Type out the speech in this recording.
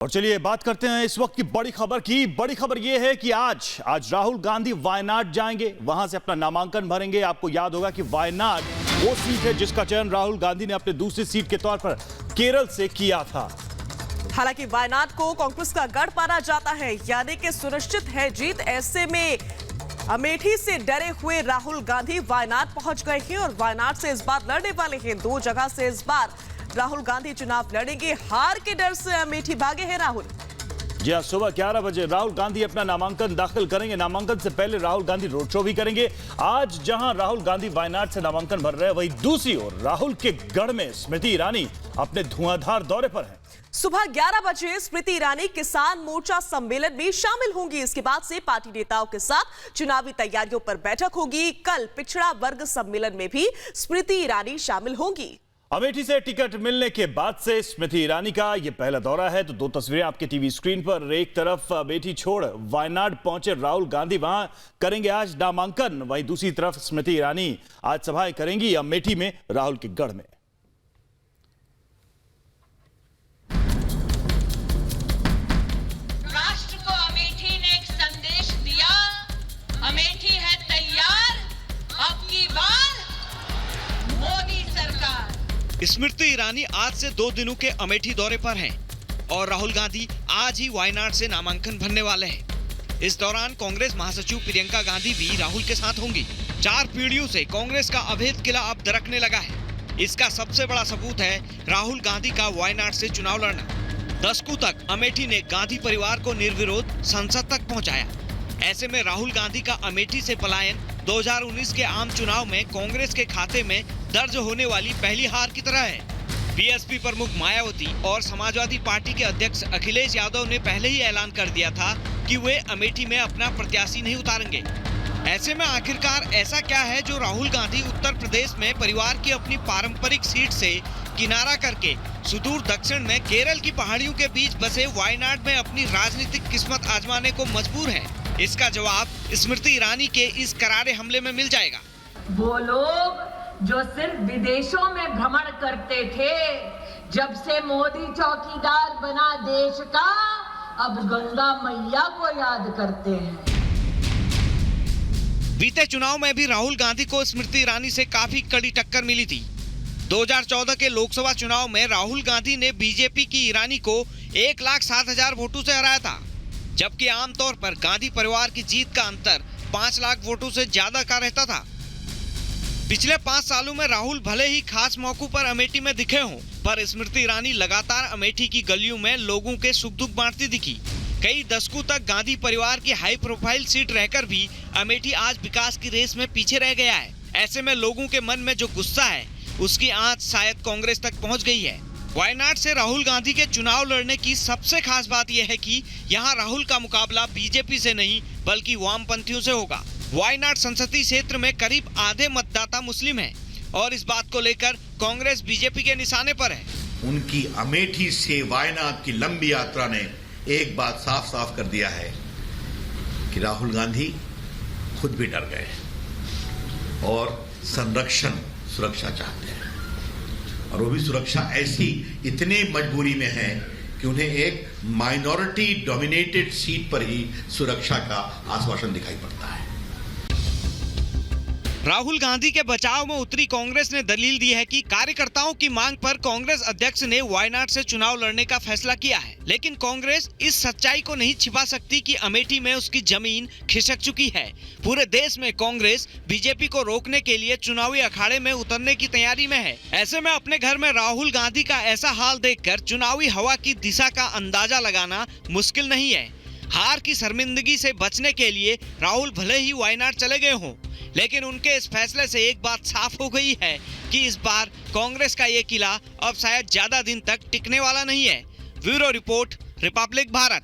और चलिए बात करते हैं इस वक्त की बड़ी खबर की। बड़ी खबर यह है कि आज राहुल गांधी वायनाड जाएंगे, वहां से अपना नामांकन भरेंगे। आपको याद होगा कि वायनाड वो सीट है जिसका चयन राहुल गांधी ने अपने दूसरी सीट के तौर पर केरल से किया था। हालांकि वायनाड को कांग्रेस का गढ़ माना जाता है, यानी कि सुनिश्चित है जीत। ऐसे में अमेठी से डरे हुए राहुल गांधी वायनाड पहुंच गए हैं और वायनाड से इस बार लड़ने वाले हैं। 2 जगह से इस बार राहुल गांधी चुनाव लड़ेंगे। हार के डर से अमेठी भागे हैं राहुल। जी हाँ, सुबह 11 बजे राहुल गांधी अपना नामांकन दाखिल करेंगे। नामांकन से पहले राहुल गांधी रोड शो भी करेंगे। आज जहां राहुल गांधी वायनाड से नामांकन भर रहे हैं, वहीं दूसरी ओर राहुल के गढ़ में स्मृति ईरानी अपने धुआंधार दौरे पर हैं। सुबह 11 बजे स्मृति ईरानी किसान मोर्चा सम्मेलन में शामिल होंगी। इसके बाद से पार्टी नेताओं के साथ चुनावी तैयारियों पर बैठक होगी। कल पिछड़ा वर्ग सम्मेलन में भी स्मृति ईरानी शामिल होंगी। अमेठी से टिकट मिलने के बाद से स्मृति ईरानी का यह पहला दौरा है। तो 2 तस्वीरें आपके टीवी स्क्रीन पर। एक तरफ अमेठी छोड़ वायनाड पहुंचे राहुल गांधी, वहां करेंगे आज नामांकन। वहीं दूसरी तरफ स्मृति ईरानी आज सभाएं करेंगी अमेठी में राहुल के गढ़ में। राष्ट्र को अमेठी ने एक संदेश दिया, अमेठी है तैयार, अब की बार मोदी सरकार। स्मृति ईरानी आज से 2 दिनों के अमेठी दौरे पर हैं और राहुल गांधी आज ही वायनाड से नामांकन भरने वाले हैं। इस दौरान कांग्रेस महासचिव प्रियंका गांधी भी राहुल के साथ होंगी। 4 पीढ़ियों से कांग्रेस का अवैध किला अब दरकने लगा है। इसका सबसे बड़ा सबूत है राहुल गांधी का वायनाड से चुनाव लड़ना। दशकों तक अमेठी ने गांधी परिवार को निर्विरोध संसद तक पहुँचाया। ऐसे में राहुल गांधी का अमेठी से पलायन 2019 के आम चुनाव में कांग्रेस के खाते में दर्ज होने वाली पहली हार की तरह है। बीएसपी प्रमुख मायावती और समाजवादी पार्टी के अध्यक्ष अखिलेश यादव ने पहले ही ऐलान कर दिया था कि वे अमेठी में अपना प्रत्याशी नहीं उतारेंगे। ऐसे में आखिरकार ऐसा क्या है जो राहुल गांधी उत्तर प्रदेश में परिवार की अपनी पारंपरिक सीट से किनारा करके सुदूर दक्षिण में केरल की पहाड़ियों के बीच बसे वायनाड में अपनी राजनीतिक किस्मत आजमाने को मजबूर है? इसका जवाब स्मृति ईरानी के इस करारे हमले में मिल जाएगा। वो लोग जो सिर्फ विदेशों में भ्रमण करते थे, जब से मोदी चौकीदार बना देश का, अब गंगा मैया को याद करते हैं। बीते चुनाव में भी राहुल गांधी को स्मृति ईरानी से काफी कड़ी टक्कर मिली थी। 2014 के लोकसभा चुनाव में राहुल गांधी ने बीजेपी की ईरानी को 1,07,000 वोटों से हराया था, जबकि आमतौर पर गांधी परिवार की जीत का अंतर 5 लाख वोटों से ज्यादा का रहता था। पिछले 5 सालों में राहुल भले ही खास मौकों पर अमेठी में दिखे हों, पर स्मृति ईरानी लगातार अमेठी की गलियों में लोगों के सुख दुख बांटती दिखी। कई दशकों तक गांधी परिवार की हाई प्रोफाइल सीट रहकर भी अमेठी आज विकास की रेस में पीछे रह गया है। ऐसे में लोगों के मन में जो गुस्सा है, उसकी आंच शायद कांग्रेस तक पहुंच गई है। वायनाड से राहुल गांधी के चुनाव लड़ने की सबसे खास बात यह है कि यहां राहुल का मुकाबला बीजेपी से नहीं बल्कि वामपंथियों से होगा। वायनाड संसदीय क्षेत्र में करीब आधे मतदाता मुस्लिम हैं और इस बात को लेकर कांग्रेस बीजेपी के निशाने पर है। उनकी अमेठी से वायनाड की लंबी यात्रा ने एक बात साफ साफ कर दिया है कि राहुल गांधी खुद भी डर गए और सुरक्षा चाहते हैं, और वो भी सुरक्षा ऐसी इतने मजबूरी में है कि उन्हें एक माइनॉरिटी डोमिनेटेड सीट पर ही सुरक्षा का आश्वासन दिखाई पड़ता है। राहुल गांधी के बचाव में उतरी कांग्रेस ने दलील दी है कि कार्यकर्ताओं की मांग पर कांग्रेस अध्यक्ष ने वायनाड से चुनाव लड़ने का फैसला किया है। लेकिन कांग्रेस इस सच्चाई को नहीं छिपा सकती कि अमेठी में उसकी जमीन खिसक चुकी है। पूरे देश में कांग्रेस बीजेपी को रोकने के लिए चुनावी अखाड़े में उतरने की तैयारी में है। ऐसे में अपने घर में राहुल गांधी का ऐसा हाल देखकर चुनावी हवा की दिशा का अंदाजा लगाना मुश्किल नहीं है। हार की शर्मिंदगी से बचने के लिए राहुल भले ही वायनाड चले गए हों, लेकिन उनके इस फैसले से एक बात साफ हो गई है कि इस बार कांग्रेस का ये किला अब शायद ज्यादा दिन तक टिकने वाला नहीं है। Bureau report, Republic Bharat.